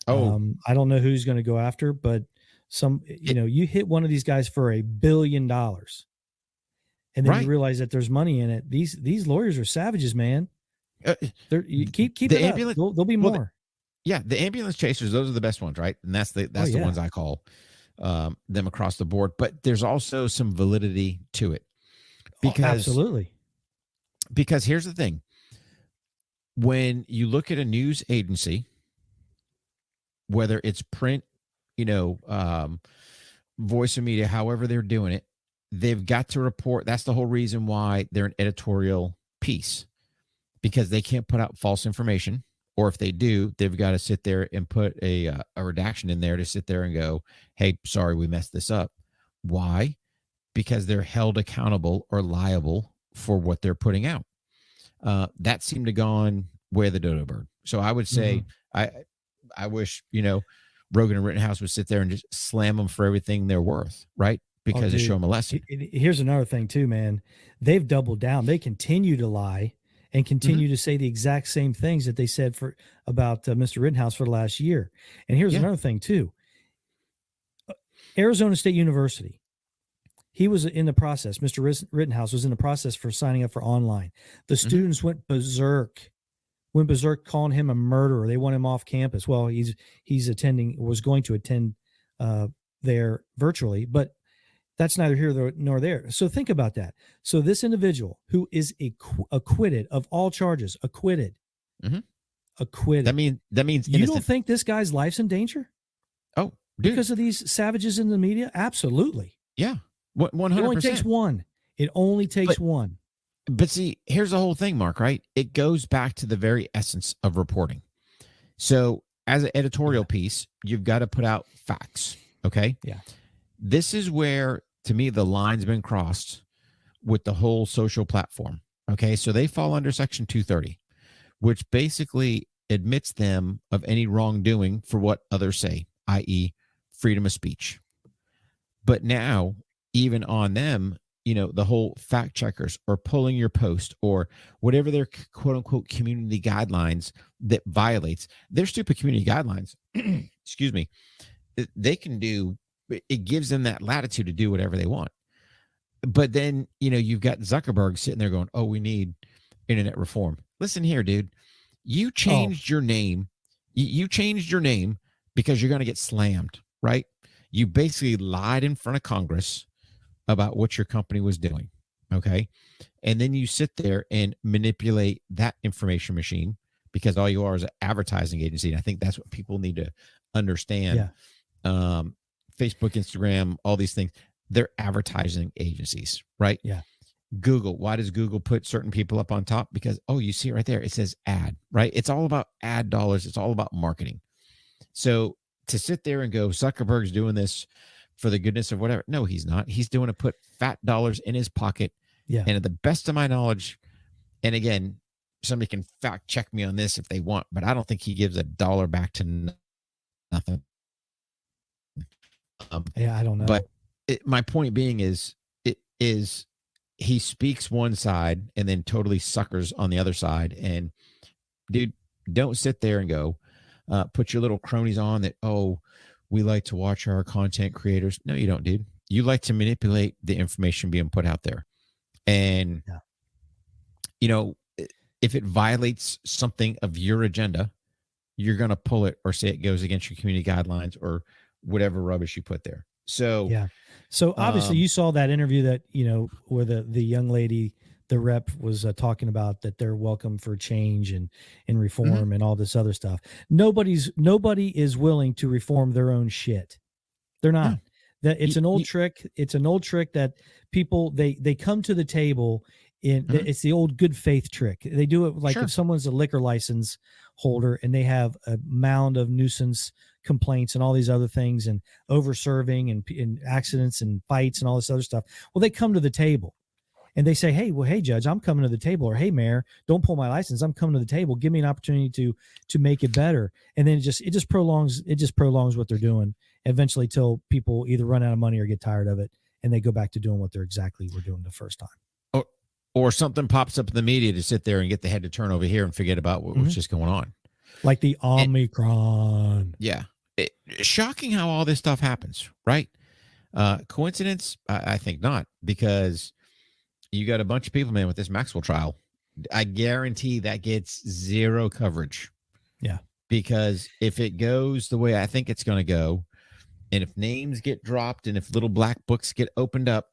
Speaker 1: I don't know who's going to go after, but you hit one of these guys for $1 billion and then you realize that there's money in it. These lawyers are savages, man. You keep the it up. There'll be more.
Speaker 2: The ambulance chasers, those are the best ones, right? And that's the ones I call them across the board. But there's also some validity to it.
Speaker 1: Absolutely.
Speaker 2: Because here's the thing. When you look at a news agency, whether it's print, voice of media, however they're doing it, they've got to report. That's the whole reason why they're an editorial piece, because they can't put out false information. Or if they do, they've got to sit there and put a redaction in there to sit there and go, hey, sorry, we messed this up. Why? Because they're held accountable or liable for what they're putting out. That seemed to gone where the dodo bird. So I would say, I wish, Rogan and Rittenhouse would sit there and just slam them for everything they're worth, right? Because they show them a lesson.
Speaker 1: Here's another thing too, man. They've doubled down. They continue to lie and continue to say the exact same things that they said about Mr. Rittenhouse for the last year. And here's another thing too. Arizona State University, he was in the process. Mr. Rittenhouse was in the process for signing up for online. The students went berserk calling him a murderer. They want him off campus. Well, was going to attend there virtually, but that's neither here nor there. So think about that. So this individual who is acquitted of all charges, acquitted. That means
Speaker 2: you
Speaker 1: don't think this guy's life's in danger?
Speaker 2: Oh, dude.
Speaker 1: Because of these savages in the media? Absolutely.
Speaker 2: Yeah. 100%.
Speaker 1: It only takes one. It only takes one.
Speaker 2: But see, here's the whole thing, Mark, right? It goes back to the very essence of reporting. So as an editorial piece, you've got to put out facts. Okay.
Speaker 1: Yeah.
Speaker 2: This is where, to me, the line's been crossed with the whole social platform. Okay. So they fall under Section 230, which basically admits them of any wrongdoing for what others say, i.e., freedom of speech. But now, even on them, the whole fact checkers or pulling your post or whatever their quote unquote community guidelines that violates their stupid community guidelines, excuse me, they can do, it gives them that latitude to do whatever they want. But then, you've got Zuckerberg sitting there going, oh, we need internet reform. Listen here, dude, you changed your name. You changed your name because you're going to get slammed, right? You basically lied in front of Congress about what your company was doing. Okay. And then you sit there and manipulate that information machine because all you are is an advertising agency. And I think that's what people need to understand. Yeah. Facebook, Instagram, all these things, they're advertising agencies, right?
Speaker 1: Yeah.
Speaker 2: Google. Why does Google put certain people up on top? Because, you see it right there. It says ad, right? It's all about ad dollars. It's all about marketing. So to sit there and go, Zuckerberg's doing this for the goodness of whatever. No, he's not. He's doing to put fat dollars in his pocket.
Speaker 1: Yeah.
Speaker 2: And at the best of my knowledge, and again, somebody can fact check me on this if they want, but I don't think he gives $1 back to nothing.
Speaker 1: I don't know.
Speaker 2: But my point being is he speaks one side and then totally suckers on the other side. And dude, don't sit there and go, put your little cronies on that, we like to watch our content creators. No, you don't, dude. You like to manipulate the information being put out there. And, if it violates something of your agenda, you're going to pull it or say it goes against your community guidelines or whatever rubbish you put there. So,
Speaker 1: yeah. So obviously you saw that interview that, where the young lady, the rep was talking about that they're welcome for change and reform and all this other stuff. Nobody is willing to reform their own shit. They're not. That it's an old trick. It's an old trick that people, they come to the table it's the old good faith trick. They do it like if someone's a liquor license holder and they have a mound of nuisance complaints and all these other things and over serving and accidents and fights and all this other stuff. Well, they come to the table. And they say, hey, Judge, I'm coming to the table. Or, hey, Mayor, don't pull my license. I'm coming to the table. Give me an opportunity to make it better. And then it just prolongs what they're doing eventually till people either run out of money or get tired of it. And they go back to doing what they're exactly were doing the first time.
Speaker 2: Or something pops up in the media to sit there and get the head to turn over here and forget about what was just going on.
Speaker 1: Like the Omicron.
Speaker 2: Shocking how all this stuff happens, right? Coincidence? I think not, because you got a bunch of people, man, with this Maxwell trial. I guarantee that gets zero coverage.
Speaker 1: Yeah.
Speaker 2: Because if it goes the way I think it's going to go, and if names get dropped and if little black books get opened up.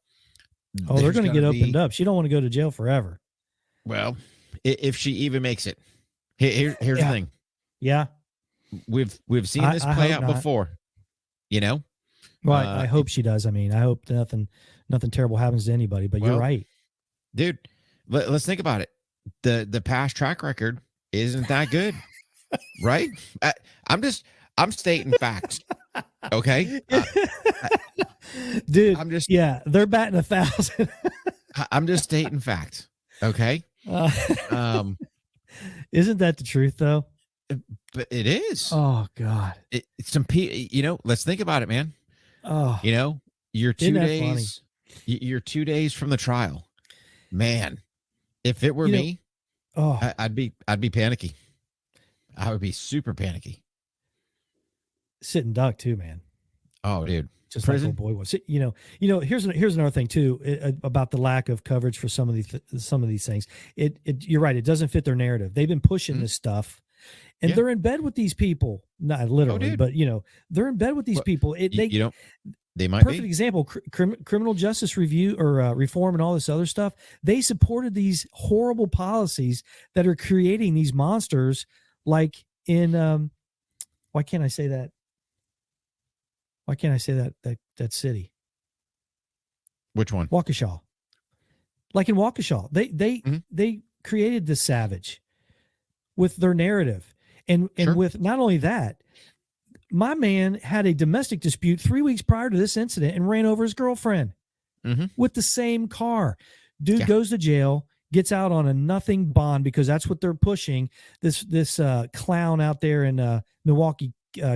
Speaker 1: They're going to get opened up. She don't want to go to jail forever.
Speaker 2: Well, if she even makes it. Here's the thing.
Speaker 1: Yeah.
Speaker 2: we've seen this
Speaker 1: I
Speaker 2: play
Speaker 1: hope
Speaker 2: out
Speaker 1: not.
Speaker 2: before, you know.
Speaker 1: Well, I hope she does. I mean, I hope nothing terrible happens to anybody. But you're
Speaker 2: Well,
Speaker 1: right,
Speaker 2: dude, let's think about it. The past track record isn't that good, right? I'm stating facts. Okay,
Speaker 1: dude.
Speaker 2: I'm just
Speaker 1: Yeah, they're batting 1,000.
Speaker 2: I'm just stating facts. Okay,
Speaker 1: Uh,
Speaker 2: um,
Speaker 1: isn't that the truth, though?
Speaker 2: but it is.
Speaker 1: Oh God.
Speaker 2: It's let's think about it, man.
Speaker 1: Oh,
Speaker 2: You know, you're
Speaker 1: isn't
Speaker 2: two
Speaker 1: that funny?
Speaker 2: days. You're 2 days from the trial, man. If it were
Speaker 1: You know.
Speaker 2: me,
Speaker 1: Oh,
Speaker 2: I'd be panicky. I would be super panicky.
Speaker 1: sitting duck too, man.
Speaker 2: Oh, dude,
Speaker 1: Just like
Speaker 2: prison.
Speaker 1: old boy was. Here's another thing too about the lack of coverage for some of these things. You're right. It doesn't fit their narrative. They've been pushing
Speaker 2: Mhm.
Speaker 1: this stuff, and
Speaker 2: Yeah.
Speaker 1: they're in bed with these people. Not
Speaker 2: Oh,
Speaker 1: literally,
Speaker 2: dude.
Speaker 1: but they're in bed with these
Speaker 2: Well,
Speaker 1: people.
Speaker 2: you don't. They might
Speaker 1: Perfect
Speaker 2: be.
Speaker 1: example. Criminal justice review or reform and all this other stuff. They supported these horrible policies that are creating these monsters. Like in why can't I say that? Why can't I say that city?
Speaker 2: Which one?
Speaker 1: Waukesha. Like in Waukesha,
Speaker 2: Mhm.
Speaker 1: they created the savage with their narrative, and
Speaker 2: Sure.
Speaker 1: with not only that, my man had a domestic dispute 3 weeks prior to this incident and ran over his girlfriend
Speaker 2: Mm-hmm.
Speaker 1: with the same car. Dude
Speaker 2: Yeah.
Speaker 1: goes to jail, gets out on a nothing bond because that's what they're pushing. This clown out there in Milwaukee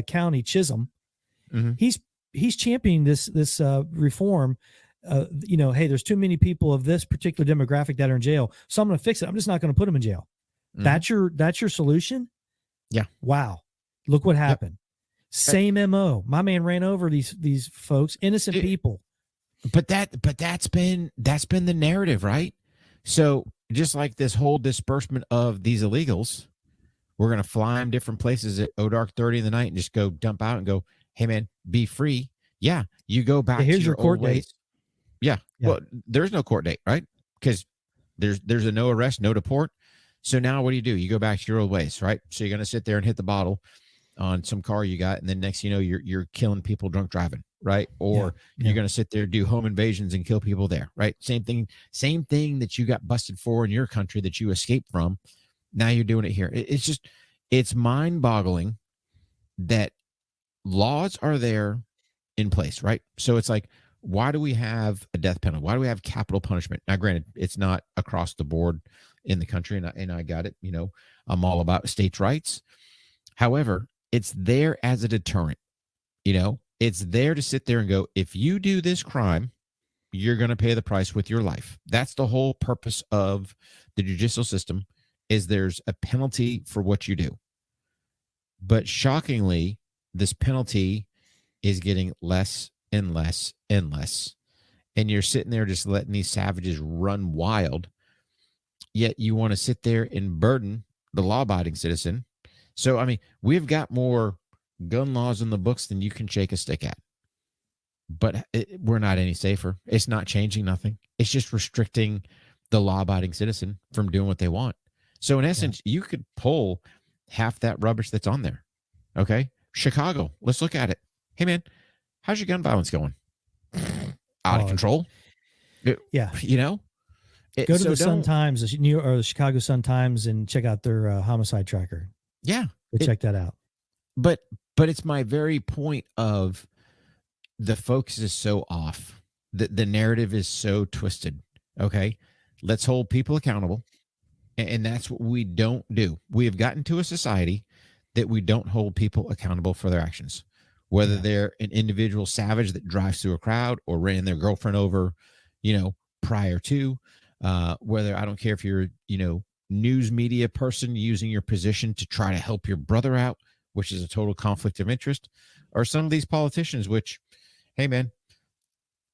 Speaker 1: County, Chisholm.
Speaker 2: Mm-hmm.
Speaker 1: He's championing this reform. Hey, there's too many people of this particular demographic that are in jail, so I'm going to fix it. I'm just not going to put them in jail.
Speaker 2: Mm-hmm.
Speaker 1: That's your solution.
Speaker 2: Yeah.
Speaker 1: Wow. Look what happened.
Speaker 2: Yep.
Speaker 1: Same MO. My man ran over these folks, innocent people.
Speaker 2: But that's been the narrative, right? So just like this whole disbursement of these illegals, we're gonna fly them different places at dark 30 in the night and just go dump out and go, hey man, be free. Yeah, you go back
Speaker 1: Here's
Speaker 2: to
Speaker 1: your court
Speaker 2: old ways.
Speaker 1: date.
Speaker 2: Yeah. Well, there's no court date, right? Because there's a no arrest, no deport. So now what do? You go back to your old ways, right? So you're gonna sit there and hit the bottle on some car you got, and then next you're killing people drunk driving, right? Or you're going to sit there, do home invasions and kill people there, right? Same thing that you got busted for in your country that you escaped from. Now you're doing it here. It's mind boggling that laws are there in place, right? So it's like, why do we have a death penalty? Why do we have capital punishment? Now, granted, it's not across the board in the country, and I got it. I'm all about states' rights. However, it's there as a deterrent. It's there to sit there and go, if you do this crime, you're going to pay the price with your life. That's the whole purpose of the judicial system, is there's a penalty for what you do. But shockingly, this penalty is getting less and less and less. And you're sitting there just letting these savages run wild. Yet you want to sit there and burden the law-abiding citizen. So, I mean, we've got more gun laws in the books than you can shake a stick at. But we're not any safer. It's not changing nothing. It's just restricting the law-abiding citizen from doing what they want. So, in essence, you could pull half that rubbish that's on there. Okay? Chicago, let's look at it. Hey, man, how's your gun violence going? Out of control?
Speaker 1: Yeah. Go to the Sun Times, the New York or the Chicago Sun Times, and check out their homicide tracker.
Speaker 2: Yeah,
Speaker 1: check that out.
Speaker 2: But it's my very point of the focus is so off. The narrative is so twisted. Okay, let's hold people accountable, and that's what we don't do. We have gotten to a society that we don't hold people accountable for their actions, whether they're an individual savage that drives through a crowd or ran their girlfriend over, prior to. Whether, I don't care if you're, news media person using your position to try to help your brother out, which is a total conflict of interest, or some of these politicians, which, hey man,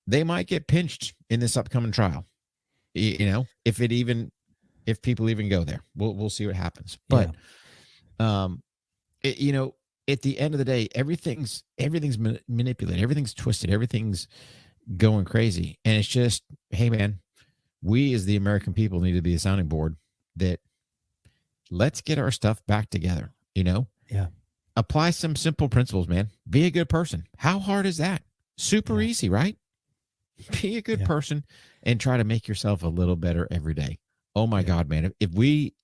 Speaker 2: they might get pinched in this upcoming trial. If people even go there, we'll see what happens. But, at the end of the day, everything's manipulated, everything's twisted, everything's going crazy, and it's just, hey man, we as the American people need to be a sounding board that let's get our stuff back together.
Speaker 1: Yeah.
Speaker 2: apply some simple principles, man. Be a good person. How hard is that? Super easy, right? Be a good person and try to make yourself a little better every day. Oh my God, man. If we,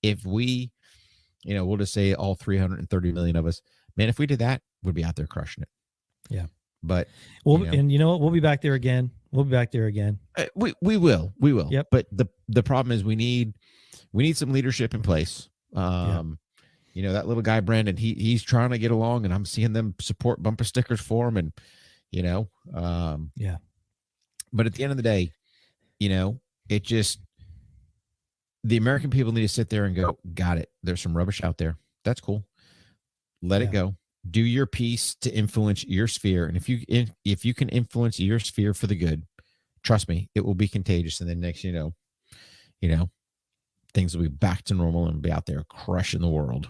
Speaker 2: we'll just say all 330 million of us, man, if we did that, we'd be out there crushing it.
Speaker 1: Yeah.
Speaker 2: But
Speaker 1: and you know what? We'll be back there again. We
Speaker 2: will.
Speaker 1: Yep.
Speaker 2: But the problem is we need some leadership in place. That little guy, Brandon, he's trying to get along, and I'm seeing them support bumper stickers for him. And, but at the end of the day, it just, the American people need to sit there and go, got it. There's some rubbish out there. That's cool. Let it go. Do your piece to influence your sphere. And if you can influence your sphere for the good, trust me, it will be contagious. And then next, things will be back to normal and be out there crushing the world.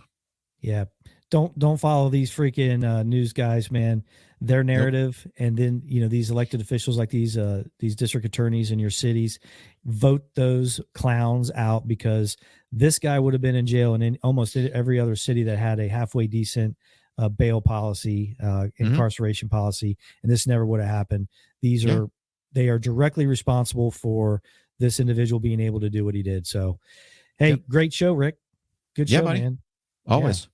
Speaker 1: Yeah. Don't follow these freaking news guys, man. Their narrative, and then these elected officials like these district attorneys in your cities, vote those clowns out, because this guy would have been in jail, and in almost every other city that had a halfway decent bail policy, incarceration policy, and this never would have happened. They are directly responsible for this individual being able to do what he did. So, hey, great show, Rick. Good show, buddy. Man.
Speaker 2: Always.
Speaker 1: Yeah.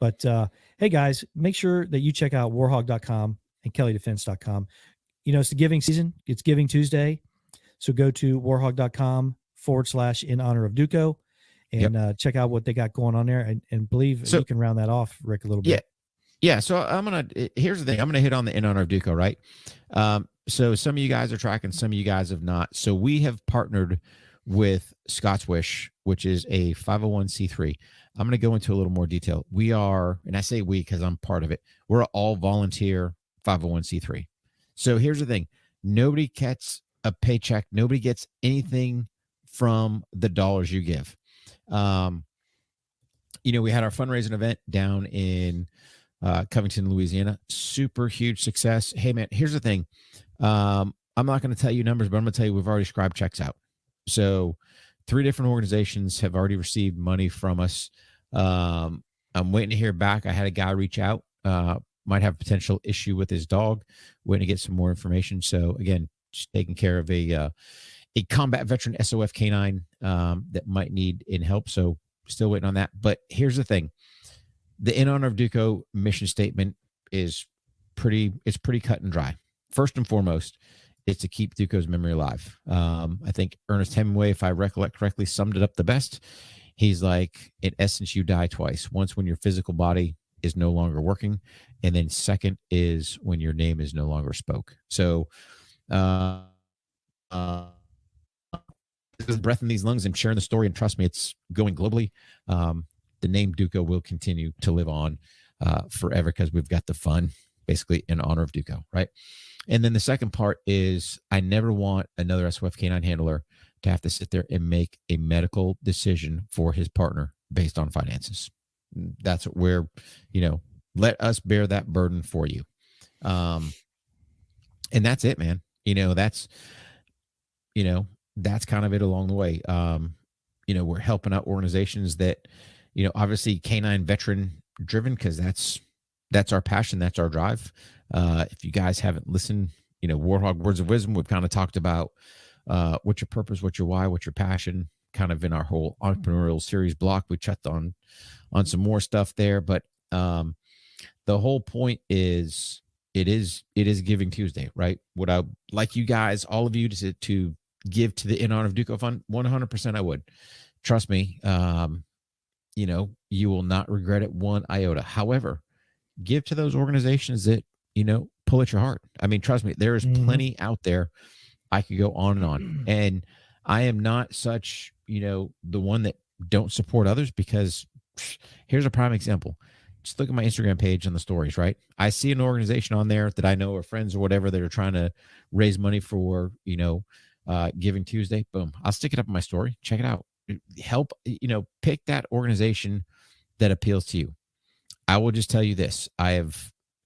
Speaker 1: But hey, guys, make sure that you check out warhog.com and kelleydefense.com. It's the giving season. It's Giving Tuesday. So go to warhog.com/in honor of Duco and check out what they got going on there. And believe you can round that off, Rick, a little bit.
Speaker 2: Yeah. So here's the thing. I'm going to hit on the in honor of Duco, right? So some of you guys are tracking, some of you guys have not. So we have partnered with Scott's Wish, which is a 501c3. I'm going to go into a little more detail. We are, and I say we because I'm part of it, we're an all volunteer 501c3. So here's the thing. Nobody gets a paycheck. Nobody gets anything from the dollars you give. We had our fundraising event down in Covington, Louisiana. Super huge success. Hey, man, here's the thing. I'm not going to tell you numbers, but I'm going to tell you we've already scribed checks out. So 3 different organizations have already received money from us. I'm waiting to hear back. I had a guy reach out, might have a potential issue with his dog, waiting to get some more information. So again, just taking care of a combat veteran SOF canine that might need in help. So still waiting on that. But here's the thing. The In Honor of Duco mission statement is pretty cut and dry. First and foremost, it's to keep Duco's memory alive. I think Ernest Hemingway, if I recollect correctly, summed it up the best. He's like, in essence, you die twice. Once when your physical body is no longer working, and then second is when your name is no longer spoke. So there's breath in these lungs and sharing the story, and trust me, it's going globally. The name Duco will continue to live on forever because we've got the fun, basically, in honor of Duco, right? And then the second part is I never want another SOF canine handler to have to sit there and make a medical decision for his partner based on finances. That's what we're, let us bear that burden for you. And that's it, man. That's kind of it along the way. We're helping out organizations that, obviously canine veteran driven, because that's our passion. That's our drive. If you guys haven't listened, War HOGG Words of Wisdom, we've kind of talked about what's your purpose, what's your why, what's your passion, kind of in our whole entrepreneurial series block. We checked on some more stuff there, but the whole point is it is Giving Tuesday, right? Would I like you guys, all of you, to give to the In Honor of Duco Fund? 100% I would. Trust me, you will not regret it one iota. However, give to those organizations that, pull at your heart. I mean, trust me, there is plenty out there. I could go on and on. And I am not such, the one that don't support others, because here's a prime example. Just look at my Instagram page on the stories, right? I see an organization on there that I know are friends or whatever that are trying to raise money for, Giving Tuesday. Boom. I'll stick it up in my story. Check it out. Help, pick that organization that appeals to you. I will just tell you this.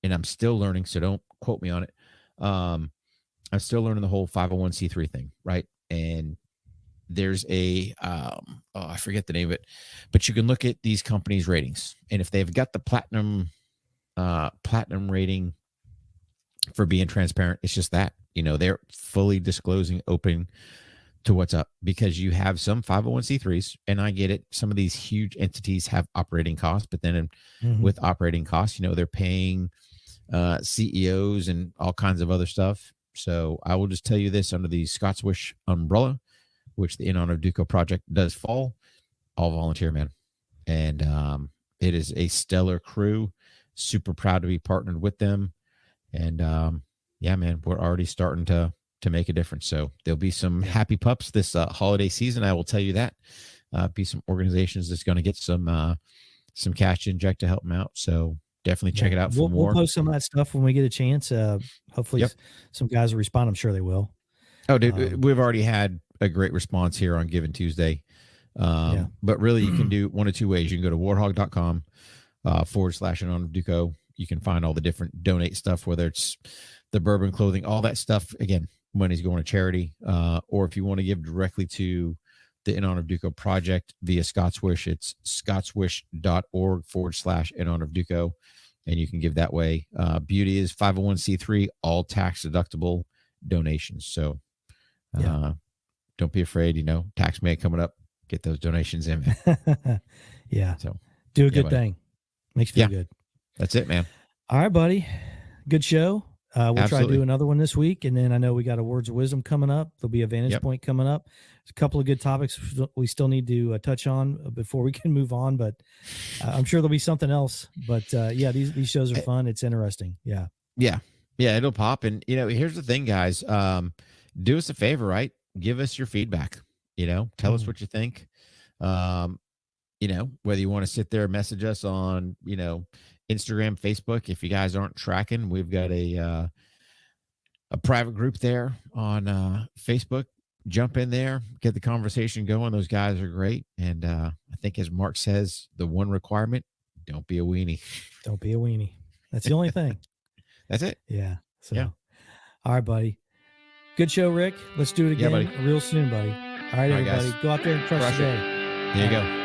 Speaker 2: And I'm still learning, so don't quote me on it. I'm still learning the whole 501c3 thing, right? And there's I forget the name of it, but you can look at these companies' ratings. And if they've got the platinum platinum rating for being transparent. It's just that, they're fully disclosing, open to what's up, because you have some 501c3s, and I get it. Some of these huge entities have operating costs, but then with operating costs, they're paying CEOs and all kinds of other stuff. So I will just tell you this: under the Scott's Wish umbrella, which the In Honor of Duco project does fall, all volunteer, man. And it is a stellar crew. Super proud to be partnered with them. And yeah, man, we're already starting to make a difference. So there'll be some happy pups this holiday season. I will tell you that. Be some organizations that's going to get some cash to inject to help them out. So definitely check it out for more.
Speaker 1: We'll post some of that stuff when we get a chance. Hopefully some guys will respond. I'm sure they will.
Speaker 2: Oh, dude, we've already had a great response here on Giving Tuesday. But really, you can do one of two ways. You can go to warhog.com /Duco. You can find all the different donate stuff, whether it's the bourbon, clothing, all that stuff. Again, money's going to charity. Or if you want to give directly to the In Honor of Duco project via Scott's Wish, it's scottswish.org /In Honor of Duco. And you can give that way. Beauty is 501c3, all tax deductible donations. So don't be afraid, tax May coming up. Get those donations in.
Speaker 1: Yeah.
Speaker 2: So
Speaker 1: do a good thing. Makes you feel good.
Speaker 2: That's it, man.
Speaker 1: All right, buddy. Good show. We'll try to do another one this week. And then I know we got a Words of Wisdom coming up. There'll be a Vantage Point coming up. There's a couple of good topics we still need to touch on before we can move on. But I'm sure there'll be something else. But these shows are fun. It's interesting. Yeah. Yeah.
Speaker 2: Yeah, it'll pop. And, here's the thing, guys. Do us a favor, right? Give us your feedback. Tell us what you think. Whether you want to sit there and message us on, Instagram, Facebook. If you guys aren't tracking, we've got a private group there on Facebook. Jump in there, get the conversation going. Those guys are great. And I think, as Mark says, the one requirement: don't be a weenie.
Speaker 1: Don't be a weenie. That's the only thing.
Speaker 2: That's it.
Speaker 1: Yeah. So, All right, buddy. Good show, Rick. Let's do it again real soon, buddy. All right, everybody. Go out there and crush the day.
Speaker 2: Here you go.